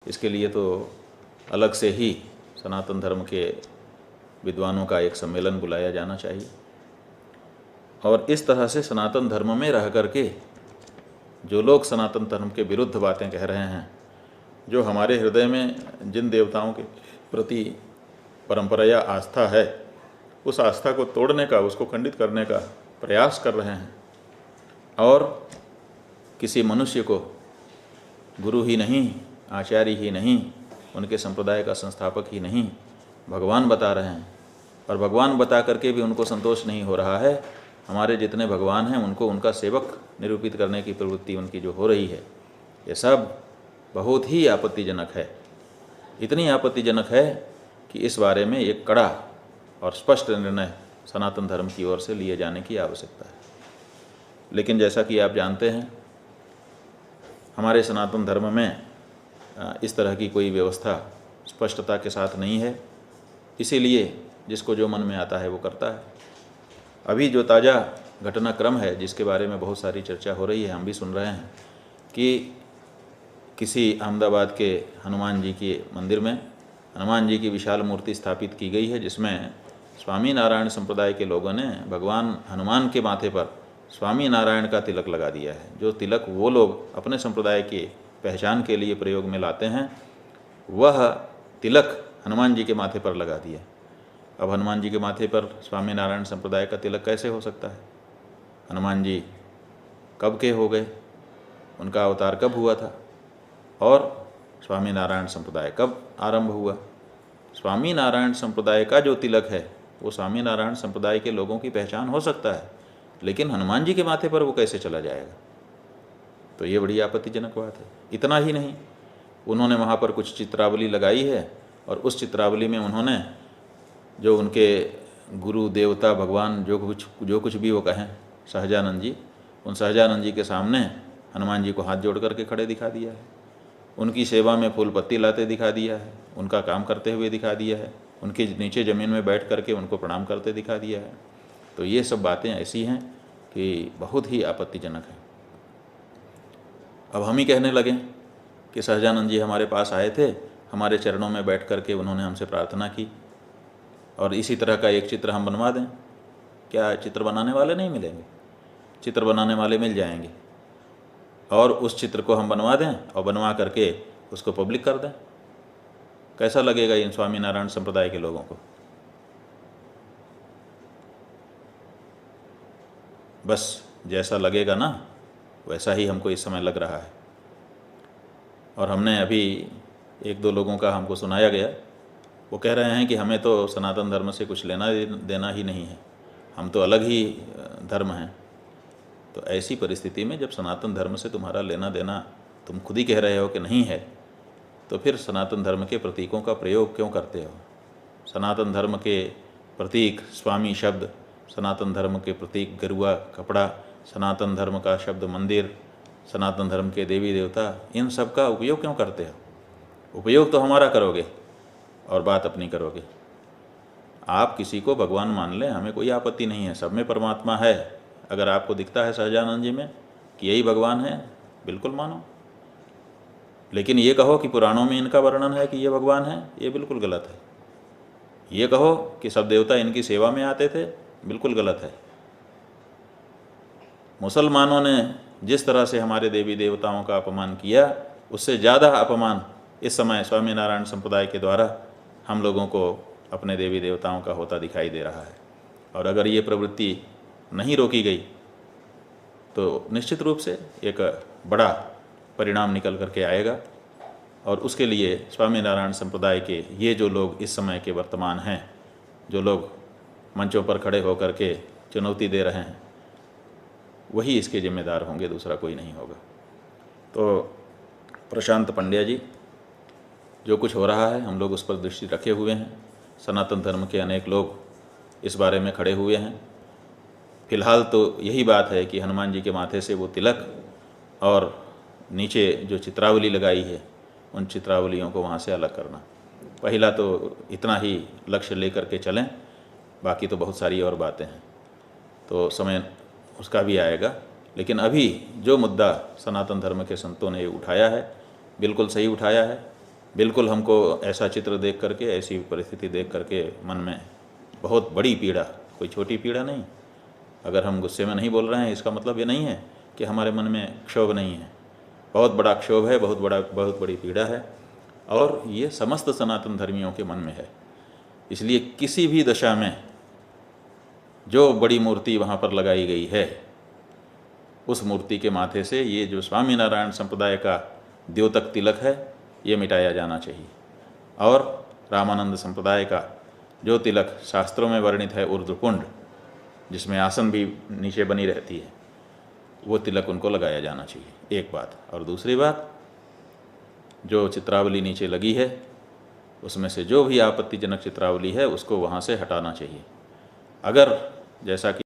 इसके लिए तो अलग से ही सनातन धर्म के विद्वानों का एक सम्मेलन बुलाया जाना चाहिए और इस तरह से सनातन धर्म में रह करके जो लोग सनातन धर्म के विरुद्ध बातें कह रहे हैं, जो हमारे हृदय में जिन देवताओं के प्रति परंपरा या आस्था है, उस आस्था को तोड़ने का, उसको खंडित करने का प्रयास कर रहे हैं और किसी मनुष्य को गुरु ही नहीं, आचार्य ही नहीं, उनके संप्रदाय का संस्थापक ही नहीं, भगवान बता रहे हैं। और भगवान बता करके भी उनको संतोष नहीं हो रहा है। हमारे जितने भगवान हैं उनको उनका सेवक निरूपित करने की प्रवृत्ति उनकी जो हो रही है, ये सब बहुत ही आपत्तिजनक है। इतनी आपत्तिजनक है कि इस बारे में एक कड़ा और स्पष्ट निर्णय सनातन धर्म की ओर से लिए जाने की आवश्यकता है। लेकिन जैसा कि आप जानते हैं, हमारे सनातन धर्म में इस तरह की कोई व्यवस्था स्पष्टता के साथ नहीं है, इसीलिए जिसको जो मन में आता है वो करता है। अभी जो ताज़ा घटनाक्रम है जिसके बारे में बहुत सारी चर्चा हो रही है, हम भी सुन रहे हैं कि किसी अहमदाबाद के हनुमान जी के मंदिर में हनुमान जी की विशाल मूर्ति स्थापित की गई है, जिसमें स्वामी नारायण संप्रदाय के लोगों ने भगवान हनुमान के माथे पर स्वामी नारायण का तिलक लगा दिया है। जो तिलक वो लोग अपने संप्रदाय की पहचान के लिए प्रयोग में लाते हैं, वह तिलक हनुमान जी के माथे पर लगा दिया। अब हनुमान जी के माथे पर स्वामी नारायण संप्रदाय का तिलक कैसे हो सकता है? हनुमान जी कब के हो गए, उनका अवतार कब हुआ था और स्वामी नारायण संप्रदाय कब आरंभ हुआ? स्वामी नारायण संप्रदाय का जो तिलक है वो स्वामी नारायण संप्रदाय के लोगों की पहचान हो सकता है, लेकिन हनुमान जी के माथे पर वो कैसे चला जाएगा? तो ये बड़ी आपत्तिजनक बात है। इतना ही नहीं, उन्होंने वहाँ पर कुछ चित्रावली लगाई है और उस चित्रावली में उन्होंने जो उनके गुरु देवता भगवान जो कुछ भी वो कहें, सहजानंद जी, उन सहजानंद जी के सामने हनुमान जी को हाथ जोड़ करके खड़े दिखा दिया है, उनकी सेवा में फूल पत्ती लाते दिखा दिया है, उनका काम करते हुए दिखा दिया है, उनके नीचे ज़मीन में बैठ करके उनको प्रणाम करते दिखा दिया है। तो ये सब बातें ऐसी हैं कि बहुत ही आपत्तिजनक है। अब हम ही कहने लगे कि सहजानंद जी हमारे पास आए थे, हमारे चरणों में बैठ करके उन्होंने हमसे प्रार्थना की और इसी तरह का एक चित्र हम बनवा दें। क्या चित्र बनाने वाले नहीं मिलेंगे? चित्र बनाने वाले मिल जाएंगे और उस चित्र को हम बनवा दें और बनवा करके उसको पब्लिक कर दें। कैसा लगेगा इन स्वामी नारायण संप्रदाय के लोगों को? बस जैसा लगेगा ना, वैसा ही हमको इस समय लग रहा है। और हमने अभी एक दो लोगों का हमको सुनाया गया, वो कह रहे हैं कि हमें तो सनातन धर्म से कुछ लेना देना ही नहीं है, हम तो अलग ही धर्म हैं। तो ऐसी परिस्थिति में जब सनातन धर्म से तुम्हारा लेना देना तुम खुद ही कह रहे हो कि नहीं है, तो फिर सनातन धर्म के प्रतीकों का प्रयोग क्यों करते हो? सनातन धर्म के प्रतीक स्वामी शब्द, सनातन धर्म के प्रतीक गरुआ कपड़ा, सनातन धर्म का शब्द मंदिर, सनातन धर्म के देवी देवता, इन सब का उपयोग क्यों करते हो? उपयोग तो हमारा करोगे और बात अपनी करोगे। आप किसी को भगवान मान लें, हमें कोई आपत्ति नहीं है, सब में परमात्मा है। अगर आपको दिखता है सहजानंद जी में कि यही भगवान है, बिल्कुल मानो। लेकिन ये कहो कि पुराणों में इनका वर्णन है कि ये भगवान है, ये बिल्कुल गलत है। ये कहो कि सब देवता इनकी सेवा में आते थे, बिल्कुल गलत है। मुसलमानों ने जिस तरह से हमारे देवी देवताओं का अपमान किया, उससे ज़्यादा अपमान इस समय स्वामीनारायण संप्रदाय के द्वारा हम लोगों को अपने देवी देवताओं का होता दिखाई दे रहा है। और अगर ये प्रवृत्ति नहीं रोकी गई तो निश्चित रूप से एक बड़ा परिणाम निकल करके आएगा। और उसके लिए स्वामीनारायण संप्रदाय के ये जो लोग इस समय के वर्तमान हैं, जो लोग मंचों पर खड़े होकर के चुनौती दे रहे हैं, वही इसके जिम्मेदार होंगे, दूसरा कोई नहीं होगा। तो प्रशांत पंड्या जी, जो कुछ हो रहा है हम लोग उस पर दृष्टि रखे हुए हैं। सनातन धर्म के अनेक लोग इस बारे में खड़े हुए हैं। फिलहाल तो यही बात है कि हनुमान जी के माथे से वो तिलक और नीचे जो चित्रावली लगाई है, उन चित्रावलियों को वहाँ से अलग करना। पहला तो इतना ही लक्ष्य लेकर के चलें, बाकी तो बहुत सारी और बातें हैं, तो समय उसका भी आएगा। लेकिन अभी जो मुद्दा सनातन धर्म के संतों ने उठाया है, बिल्कुल सही उठाया है। बिल्कुल हमको ऐसा चित्र देख करके, ऐसी परिस्थिति देख करके मन में बहुत बड़ी पीड़ा, कोई छोटी पीड़ा नहीं। अगर हम गुस्से में नहीं बोल रहे हैं इसका मतलब ये नहीं है कि हमारे मन में क्षोभ नहीं है। बहुत बड़ा क्षोभ है, बहुत बड़ी पीड़ा है, और ये समस्त सनातन धर्मियों के मन में है। इसलिए किसी भी दशा में जो बड़ी मूर्ति वहाँ पर लगाई गई है, उस मूर्ति के माथे से ये जो स्वामीनारायण संप्रदाय का द्योतक तिलक है ये मिटाया जाना चाहिए। और रामानंद संप्रदाय का जो तिलक शास्त्रों में वर्णित है, ऊर्ध्वपुंड, जिसमें आसन भी नीचे बनी रहती है, वो तिलक उनको लगाया जाना चाहिए, एक बात। और दूसरी बात, जो चित्रावली नीचे लगी है उसमें से जो भी आपत्तिजनक चित्रावली है उसको वहाँ से हटाना चाहिए। अगर जैसा कि